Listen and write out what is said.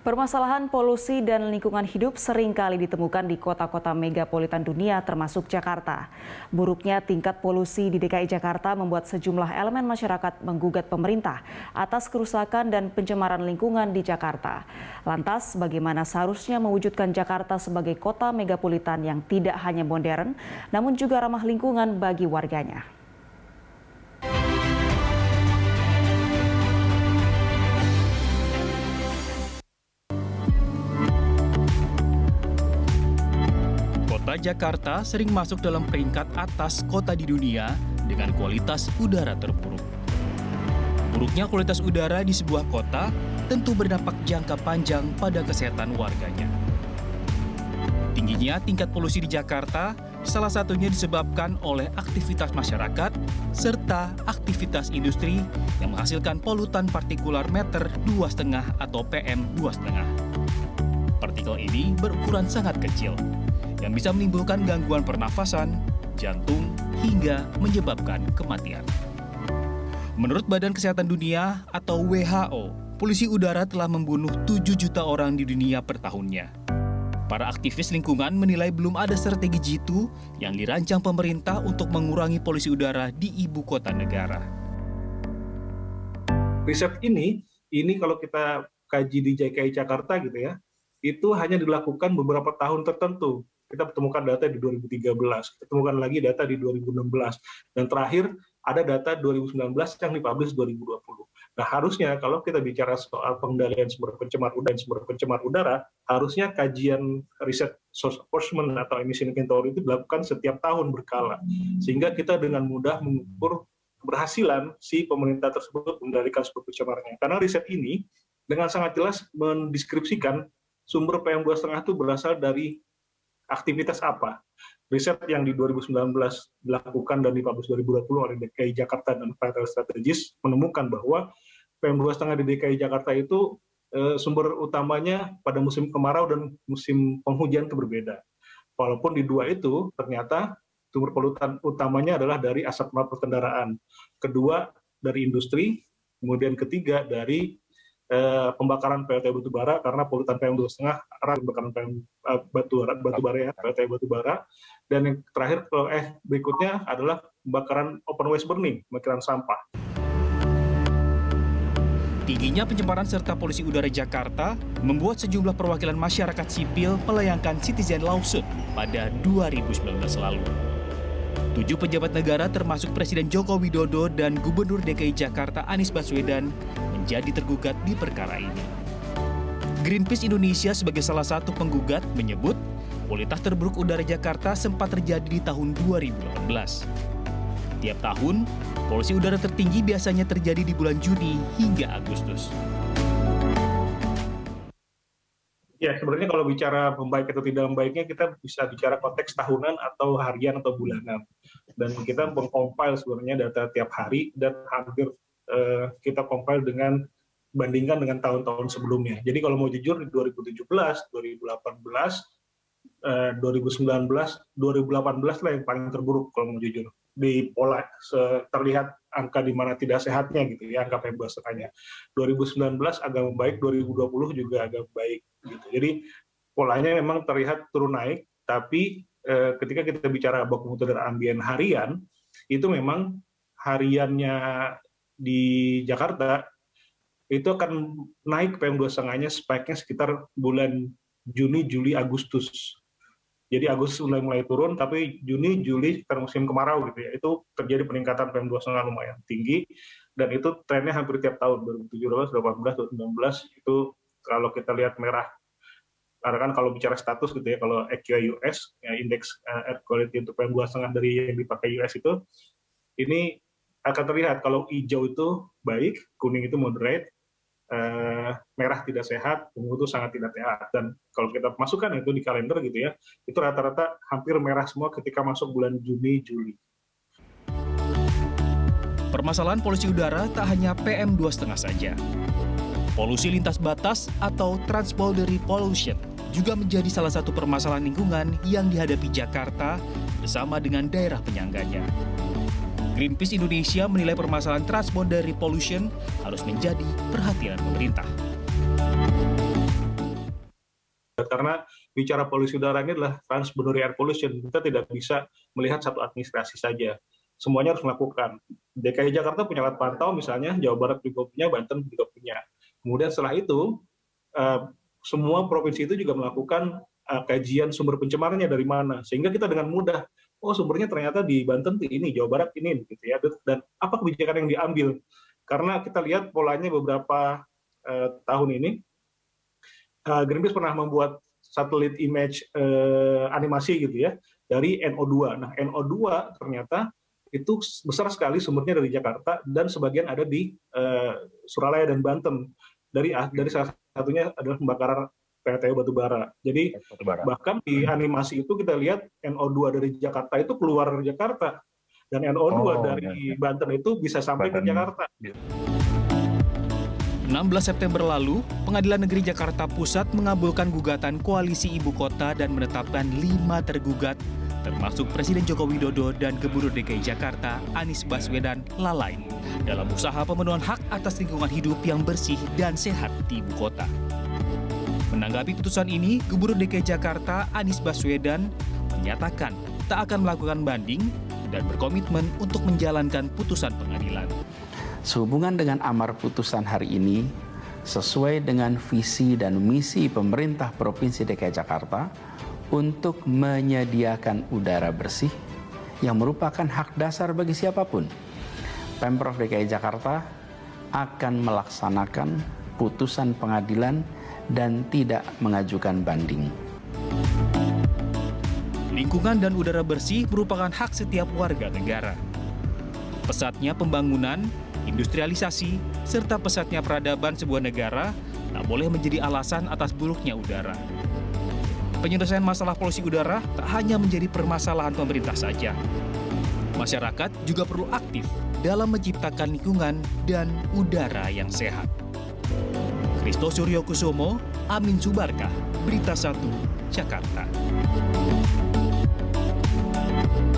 Permasalahan polusi dan lingkungan hidup seringkali ditemukan di kota-kota megapolitan dunia termasuk Jakarta. Buruknya tingkat polusi di DKI Jakarta membuat sejumlah elemen masyarakat menggugat pemerintah atas kerusakan dan pencemaran lingkungan di Jakarta. Lantas, bagaimana seharusnya mewujudkan Jakarta sebagai kota megapolitan yang tidak hanya modern, namun juga ramah lingkungan bagi warganya? Kota Jakarta sering masuk dalam peringkat atas kota di dunia dengan kualitas udara terburuk. Buruknya kualitas udara di sebuah kota tentu berdampak jangka panjang pada kesehatan warganya. Tingginya tingkat polusi di Jakarta salah satunya disebabkan oleh aktivitas masyarakat serta aktivitas industri yang menghasilkan polutan partikular meter 2,5 atau PM2,5. Partikel ini berukuran sangat kecil yang bisa menimbulkan gangguan pernafasan, jantung, hingga menyebabkan kematian. Menurut Badan Kesehatan Dunia atau WHO, polusi udara telah membunuh 7 juta orang di dunia per tahunnya. Para aktivis lingkungan menilai belum ada strategi jitu yang dirancang pemerintah untuk mengurangi polusi udara di ibu kota negara. Riset ini kalau kita kaji di DKI Jakarta gitu ya, itu hanya dilakukan beberapa tahun tertentu. Kita temukan data di 2013, kita temukan lagi data di 2016, dan terakhir ada data 2019 yang dipublish 2020. Nah, harusnya kalau kita bicara soal pengendalian sumber pencemar udara, harusnya kajian riset source apportionment atau emission inventory itu dilakukan setiap tahun berkala, sehingga kita dengan mudah mengukur keberhasilan si pemerintah tersebut mengendalikan sumber pencemarannya. Karena riset ini dengan sangat jelas mendeskripsikan sumber PM2,5 itu berasal dari aktivitas apa. Riset yang di 2019 dilakukan dan dipublish 2020 oleh DKI Jakarta dan Vital Strategies menemukan bahwa PM2,5 di DKI Jakarta itu sumber utamanya pada musim kemarau dan musim penghujan itu berbeda. Walaupun di dua itu ternyata sumber polutan utamanya adalah dari asap knalpot kendaraan. Kedua dari industri, kemudian ketiga dari pembakaran PLT batubara karena polutan PM2,5 pembakaran batubara ya, PLT batubara, dan yang terakhir berikutnya adalah pembakaran open waste burning, pembakaran sampah. Tingginya pencemaran serta polusi udara Jakarta membuat sejumlah perwakilan masyarakat sipil melayangkan citizen lawsuit pada 2019 lalu. 7 pejabat negara termasuk Presiden Joko Widodo dan Gubernur DKI Jakarta Anies Baswedan menjadi tergugat di perkara ini. Greenpeace Indonesia sebagai salah satu penggugat menyebut kualitas terburuk udara Jakarta sempat terjadi di tahun 2018. Tiap tahun, polusi udara tertinggi biasanya terjadi di bulan Juni hingga Agustus. Ya, sebenarnya kalau bicara membaik atau tidak membaiknya, kita bisa bicara konteks tahunan atau harian atau bulanan. Dan kita mengcompile sebenarnya data tiap hari dan hampir kita compile bandingkan dengan tahun-tahun sebelumnya. Jadi kalau mau jujur di 2017, 2018, 2019, 2018 lah yang paling terburuk kalau mau jujur. Di pola terlihat angka di mana tidak sehatnya gitu ya, angka PM2,5-nya. 2019 agak membaik, 2020 juga agak baik gitu. Jadi polanya memang terlihat turun naik, tapi ketika kita bicara baku mutu udara ambien harian, itu memang hariannya di Jakarta itu akan naik PM2,5-nya spike-nya sekitar bulan Juni, Juli, Agustus. Jadi Agustus mulai turun, tapi Juni, Juli sekitar musim kemarau gitu ya, itu terjadi peningkatan PM2,5 lumayan tinggi, dan itu trennya hampir tiap tahun, 2017, 2018, 2019, itu kalau kita lihat merah. Karena kan kalau bicara status gitu ya, kalau AQI US, ya, indeks air quality untuk PM2,5 dari yang dipakai US itu, ini akan terlihat kalau hijau itu baik, kuning itu moderate, merah tidak sehat, ungu itu sangat tidak sehat. Dan kalau kita masukkan itu di kalender gitu ya, itu rata-rata hampir merah semua ketika masuk bulan Juni, Juli. Permasalahan polusi udara tak hanya PM2,5 saja. Polusi lintas batas atau transboundary pollution juga menjadi salah satu permasalahan lingkungan yang dihadapi Jakarta bersama dengan daerah penyangganya. Greenpeace Indonesia menilai permasalahan transboundary pollution harus menjadi perhatian pemerintah. karena bicara polusi udara ini adalah transboundary air pollution. Kita tidak bisa melihat satu administrasi saja. Semuanya harus melakukan. DKI Jakarta punya alat pantau misalnya, Jawa Barat juga punya, Banten juga punya. Kemudian setelah itu, semua provinsi itu juga melakukan kajian sumber pencemarannya dari mana, sehingga kita dengan mudah, oh sumbernya ternyata di Banten ini, Jawa Barat ini, gitu ya. Dan apa kebijakan yang diambil? Karena kita lihat polanya beberapa tahun ini, Greenpeace pernah membuat satelit image animasi gitu ya dari NO2. Nah NO2 ternyata itu besar sekali sumbernya dari Jakarta dan sebagian ada di Suralaya dan Banten. Dari salah satunya adalah pembakaran PLTU batubara. Jadi bahkan di animasi itu kita lihat NO2 dari Jakarta itu keluar dari Jakarta dan NO2 dari Banten itu bisa sampai ke Jakarta. 16 September lalu, Pengadilan Negeri Jakarta Pusat mengabulkan gugatan Koalisi Ibu Kota dan menetapkan 5 tergugat, termasuk Presiden Joko Widodo dan Gubernur DKI Jakarta Anies Baswedan lalai dalam usaha pemenuhan hak atas lingkungan hidup yang bersih dan sehat di Ibu Kota. Menanggapi putusan ini, Gubernur DKI Jakarta Anies Baswedan menyatakan tak akan melakukan banding dan berkomitmen untuk menjalankan putusan pengadilan. Sehubungan dengan amar putusan hari ini, sesuai dengan visi dan misi pemerintah Provinsi DKI Jakarta untuk menyediakan udara bersih yang merupakan hak dasar bagi siapapun, Pemprov DKI Jakarta akan melaksanakan putusan pengadilan dan tidak mengajukan banding. Lingkungan dan udara bersih merupakan hak setiap warga negara. Pesatnya pembangunan, industrialisasi, serta pesatnya peradaban sebuah negara tak boleh menjadi alasan atas buruknya udara. Penyelesaian masalah polusi udara tak hanya menjadi permasalahan pemerintah saja. Masyarakat juga perlu aktif dalam menciptakan lingkungan dan udara yang sehat. Christo Suryo Kusumo, Amin Subarkah, Berita 1, Jakarta.